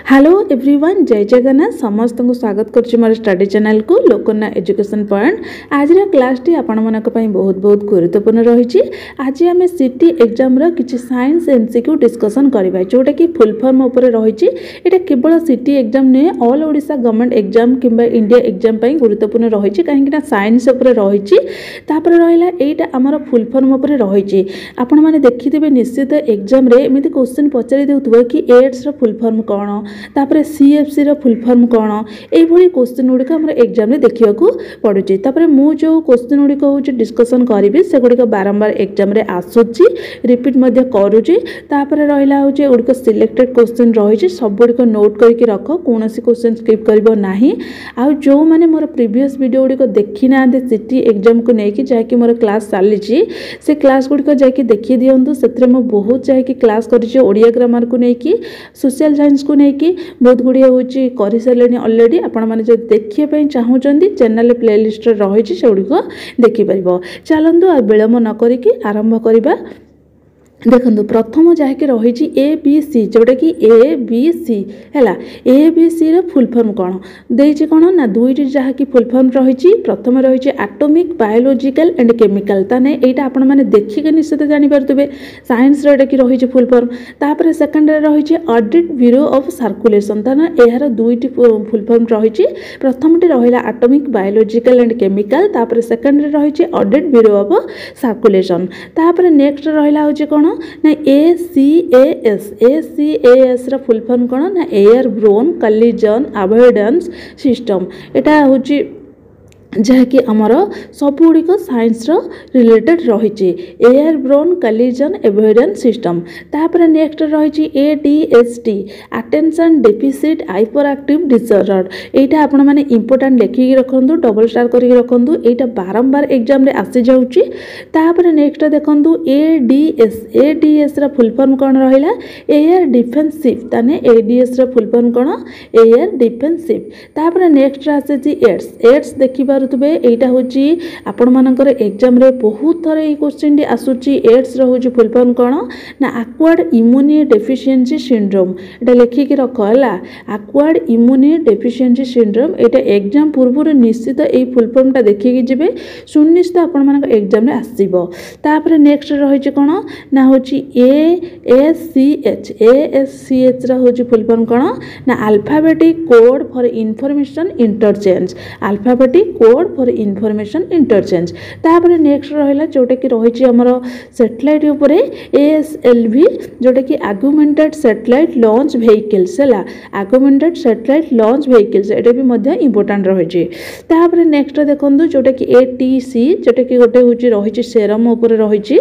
Hello everyone, जय जगन्नाथ। समस्त को स्वागत करुच्ची मोर स्टडी चैनल को लोकन्या एजुकेशन पॉइंट। आज क्लास टी आपण मानक पई बहुत बहुत गुरुत्वपूर्ण रही। आज आम सिटी एग्जाम रो किछि साइंस एमसीक्यू डिस्कशन करबा, जोटा कि फुल फॉर्म ऊपर रही। एटा केवल सिटी एग्जाम नुहे, ऑल ओडिशा गवर्नमेंट एग्जाम किंबा इंडिया एग्जाम पई गुरुत्वपूर्ण रही, कहीं साइंस ऊपर रही। तापर रहिला एटा हमर फुल फॉर्म ऊपर रही। आपण माने देखिथिबे निश्चित एग्जाम रे एमिति क्वेश्चन पचारि देउथबो कि एड्स रो फुल फॉर्म कौन, तापर सीएफसी रो फुल फॉर्म कौन, ये क्वेश्चन गुड़िक आम एग्जाम में देखा पड़ुची। तापर मु जो क्वेश्चन गुड़िक हूँ डिस्कसन करी से गुड़िक बारंबार एग्जाम रे आसुची, रिपीट मध्य करुची। तापर रहिला होचे गुड़िक सिलेक्टेड क्वेश्चन रही, सब गुड़िक नोट करके रख, कौन क्वेश्चन स्किप करिवो नाही। आ जो माने मोर प्रीवियस वीडियो गुड़िक देखी ना सिटी एग्जाम को लेकिन जहाँकि मोर क्लास चली से क्लास गुड़िक जाकि देखी दिंतु। से बहुत जहाँकि क्लास करी ओडिया ग्रामर को लेकिन, सोशल साइंस को लेकिन बहुत गुड़िया हूँ कर सारे अलरेडी। आपण मैंने जो देखिए चाहूँगी चैनल प्लेलिस्ट रही से गुड़िक देखिपर। चलतु आ विलम्ब न करिकी आरंभ करवा। देखो प्रथम जहाँकि रही ए बी सी, जोटा कि ए बी सी है। ए बी सी रो फुल फॉर्म कौन देछि कौन ना दुईटी जहाँकि फुल फॉर्म रही। प्रथम रही एटॉमिक बायोलॉजिकल एंड केमिकल, ताने एटा आपण माने देखिके निश्चित जानि पारतबे साइंस रो एटा कि रही फुल फॉर्म। तापर सेकंड रे रही ऑडिट ब्यूरो ऑफ सर्कुलेशन, ताने एहार दुईटी फुल फॉर्म रही। प्रथमटी रहिला एटॉमिक बायोलॉजिकल एंड केमिकल, तापर सेकंड रे रही ऑडिट ब्यूरो ऑफ सर्कुलेशन। तापर नेक्स्ट रहिला होछि कौन ना ACAS रो फुल फॉर्म कौन ना airborne collision avoidance system. एटा होची जहाँकि आमर सबुड़िक साइंस रिलेटेड रही, airborne collision avoidance system. तापर नेक्स्ट रही ADHD attention deficit hyperactive disorder. एटा आपण माने इंपोर्टेंट लेखिक रखंतु, डबल स्टार करके रखंतु, एटा बारंबार एग्जाम रे आसी जाउची। तापर नेक्स्ट देखंतु ADS रो फुल फॉर्म कोन रहिला एयर डिफेंसिव, ताने ADS रो फुल फॉर्म कोन एयर डिफेंसिव। तापर नेक्स्ट आसे जी एड्स देखिबा एटा होची आपण मानकर एग्जाम रे बहुत थर ये क्वेश्चन डी आसुची। एड्स रो होची फुल फॉर्म कोन ना एक्वायर्ड इम्यूनि डेफिशिएंसी सिंड्रोम। एटा लेखि के रख हला, एक्वायर्ड इम्यूनि डेफिशिएंसी सिंड्रोम। एटा एग्जाम पूर्व निश्चित ए फुल फॉर्म टा देखि के जिवे, सुनिश्चित आपण मानकर एग्जाम रे आसीबो। तापर नेक्स्ट रहिची कोन ना होची ASCH रो होची फुल फॉर्म कोन ना alphabetic code for information interchange, alphabetic code for information interchange. तापर नेक्स्ट रहिला जोटा कि रही हमर सैटेलाइट ऊपर ASLV, जोटा कि आगुमेंटेड सैटेलाइट लॉन्च व्हीकल्स है। आगुमेंटेड सैटेलाइट लॉन्च व्हीकल्स एटा भी मध्य इंपोर्टेंट रही। तापर नेक्स्ट देखंतु जोटा कि ATC, जोटा कि गोटे होची रही सेरम ऊपर रही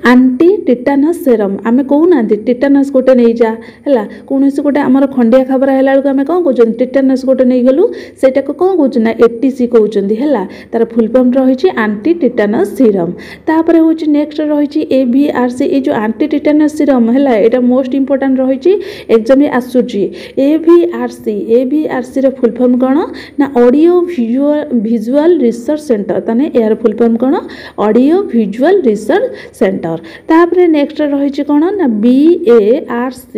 आंटी टिटानस सेरम। आमे कहूना टिटानस गोटे नहीं जा है, कौन गोटे आमर खंडिया खबर है आम कौन कहते टिटानस गोटे नहीं गलु, सेटा को कौन कहते ना ATC कहते है। तार फुल फॉर्म रही आंटी टिटानस सीरम। तापर हूँ नेक्स्ट रही AVRC, ये जो आंटी टिटानस सीरम है यहाँ मोस्ट इंपोर्टेंट रही एग्जाम आसूची। AVRC रो फुल फॉर्म कौन ना ऑडियो विजुअल रिसर्च सेंटर, ताने यार फुल फॉर्म कौन ऑडियो विजुअल रिसर्च सेंटर। तापर नेक्स्ट रही कौन ना BARC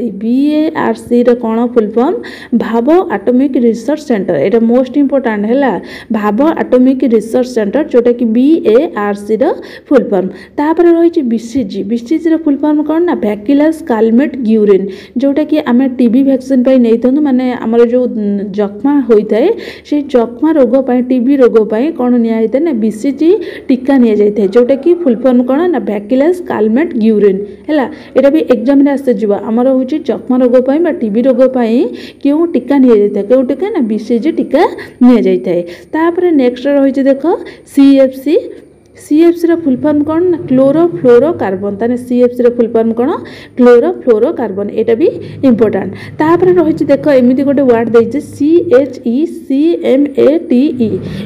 रो कौन फुल फॉर्म भाव एटॉमिक रिसर्च सेंटर। एटा मोस्ट इंपोर्टेंट है, भाव एटॉमिक रिसर्च सेंटर, जोटा कि BARC रो फुल फॉर्म। तापर रही BCG रो फुल फॉर्म कौन ना बैक्यूलस कालमेट ग्यूरिन, जोटा कि आम TB वैक्सीन पाई नहीं था, माने आमर जो जख्मा होता है से जख्मा रोग पाई, TB रोग पाई कौन निया ना BCG टीका निया जाए, जोटा कि फुल फॉर्म कौन ना बैक्यूलस कालमेट ग्यूरिन है। एटा भी एग्जाम रे आसे जीवा हमर होची जख्मा रोग पाई बा TB रोग पाई क्यों टीका निया जाए, क्यों टीका ना BCG टीका निया जाए। तापर नेक्स्ट रही देखो CFC रो फुल फॉर्म कौन ना क्लोरोफ्लोरोकार्बन, ताने CFC रो फुल फॉर्म कौन क्लोरोफ्लोरोकार्बन। एटा भी इंपोर्टेंट। तापर रही देखो एमिति गोटे वर्ड देछि CHECMATE,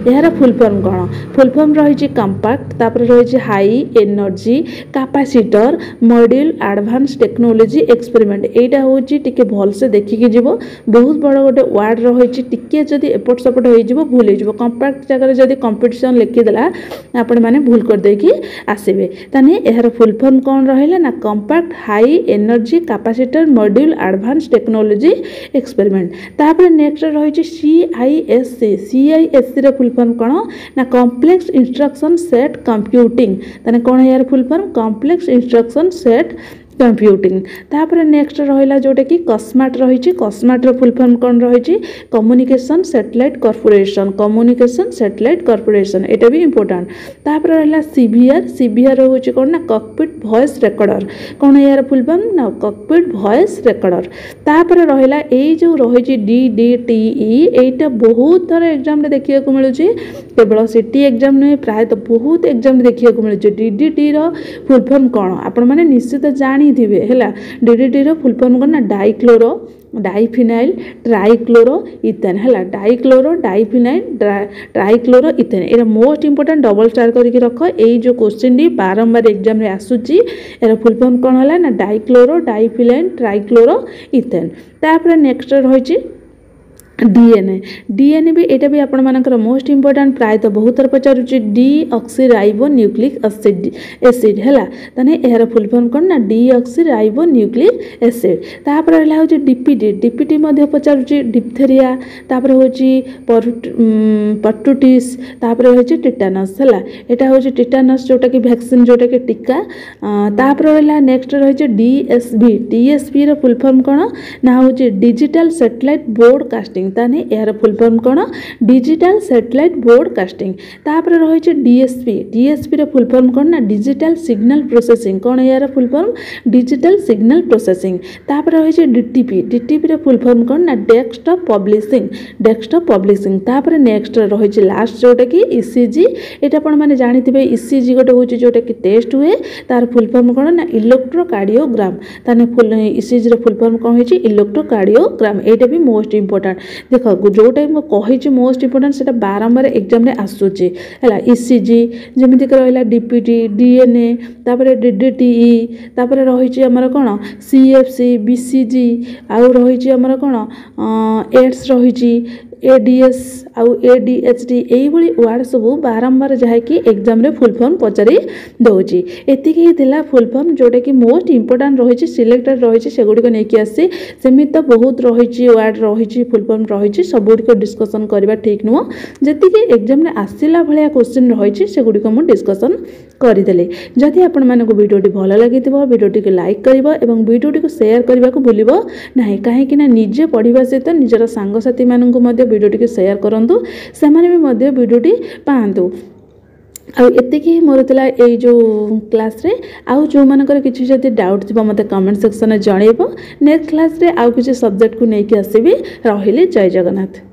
यार फुल फॉर्म कौन फुल फॉर्म रही कंपैक्ट। तापर रही high energy capacitor module advance technology experiment. एटा होची टिके भल से देखि के जीवो, बहुत बड़ गोटे वर्ड रही, टिके जदी एपट सपट हो जीवो भूल हो जीवो। कंपैक्ट जगह जदी कंपटीशन लिखि देला आपण मैंने भूल कर देकी आसबे ताने यार फुल फॉर्म कौन रहा ना compact high energy capacitor module advance technology experiment. तापर नेक्स्ट रही CISC CISC रे फुल फॉर्म कौन ना कॉम्प्लेक्स इंस्ट्रक्शन सेट कंप्यूटिंग ताने कौन यार full form complex instruction set computing. तापर नेक्स्ट रहा जोटा कि कस्माट रही कस्माट फुल फॉर्म कौन रही communication satellite corporation communication satellite corporation एटा भी इंपोर्टेंट। तापर रहा सीबीआर हूँ कौन ना कॉकपिट वॉइस रेकॉर्डर कौन यार फुल फॉर्म ना कॉकपिट वॉइस रेकॉर्डर। तापर रहा यही जो रही DDTE एटा बहुत थर एग्जाम रे देखिए को मिलूँ केवल सिटी एग्जाम नुहे प्रायतः बहुत एग्जाम देखिए को मिलूँ DDT रो फुल फॉर्म कौन आपण मैंने निश्चित जानी थे है DDT रो फुल फॉर्म कौन ना डाइक्लोरो डाइफिनाइल ट्राइक्लोरो इथेन है डाइक्लोरो डाइफिनाइल ट्राइक्लोरो इथेन ये मोस्ट इंपोर्टेंट डबल स्टार करके रख यही जो क्वेश्चन डी बारंबार एग्जाम रे आसूची यार फुल फॉर्म कौन है ना डाइक्लोरो डाइफिनाइल ट्राइक्लोरो इथेन। तापर नेक्स्ट रही डीएनए भी एटा भी आपण मानकर मोस्ट इंपोर्टेंट प्रायतः बहुत थर पचारुची डीऑक्सीराइबो न्यूक्लिक एसिड है ताने यार फुल फॉर्म कौन ना डीऑक्सीराइबो न्यूक्लिक एसिड। तापर रहा हूँ डीपीटी मध्य पचारुची डिप्थेरिया तापर हूँ पर्टुटिस तापर हूँ टिटानस है यहाँ हूँ टिटानस जोटा कि वैक्सीन जोटा कि टीका। तापर रहा नेक्स्ट रही डीएसबी रो फुल फॉर्म कौन ना हूँ डिजिटल सैटेलाइट ब्रॉडकास्टिंग ताने यार फुल फॉर्म कौन डिजिटल सैटेलाइट ब्रॉडकास्टिंग। तापर रही डीएसपी रो फुल फॉर्म कौन ना डिजिटल सिग्नल प्रोसेसिंग कौन यार full form digital signal processing. तापर रही डीटीपी रो फुल फॉर्म कौन ना डेस्कटॉप पब्लिशिंग। तापर नेक्स्ट रही लास्ट जोटा कि ईसीजी एटा आपण माने जानि थिबे ईसीजी गोटे होची जोटा कि टेस्ट हुए तार फुल फॉर्म कौन ना इलेक्ट्रोकार्डियोग्राम ताने फुल ईसीजी रो फुल फॉर्म कौन होची इलेक्ट्रोकार्डियोग्राम एटा भी मोस्ट इंपोर्टेंट देख जोटा मुझे कही मोस्ट इंपोर्टेंट से बारंबार एग्जाम रे आसूची है ईसीजी जमीक रहा डीपीटी डीएनए तापर डीडीटीई तापर रही आमर कौन सीएफसी बीसीजी आउ रही आमर कौन एड्स रही एडीएस आउ एडीएचडी यही वार्ड सब बारंबार जहाँकि एग्जाम रे फुल फॉर्म पचारि दौची एतिकी थिला फुल फॉर्म जोटा कि मोस्ट इंपोर्टेंट रही सिलेक्टेड रही से गुड़िक नहीं आसी सेमती तो बहुत रही वार्ड रही फुल फॉर्म रही सबुड़ डिस्कसन करवा ठीक नुह जी एग्जाम रे आसला भाया क्वेश्चन रही से गुड़िक मुझे डिस्कसन करदेली। जदि आपण मानक वीडियोटी भल लगी वीडियोटी को लाइक करिवो एवं वीडियोटी को शेयर करने को भूलिबो नहीं कहीं निजे पढ़ा सहित निजर सांगसाथी मानक वीडियोटी को शेयर करंतु सेमाने भी मध्य वीडियोटी पांतु। आउ एतिकी मोर थिला ए जो क्लास रे आउ जो मानकर किछि जदि डाउट थिबो मते कमेंट सेक्शन में जणैबो नेक्स्ट क्लास रे आउ किछि सब्जेक्ट को नेकी आसीबी रहिले। जय जगन्नाथ।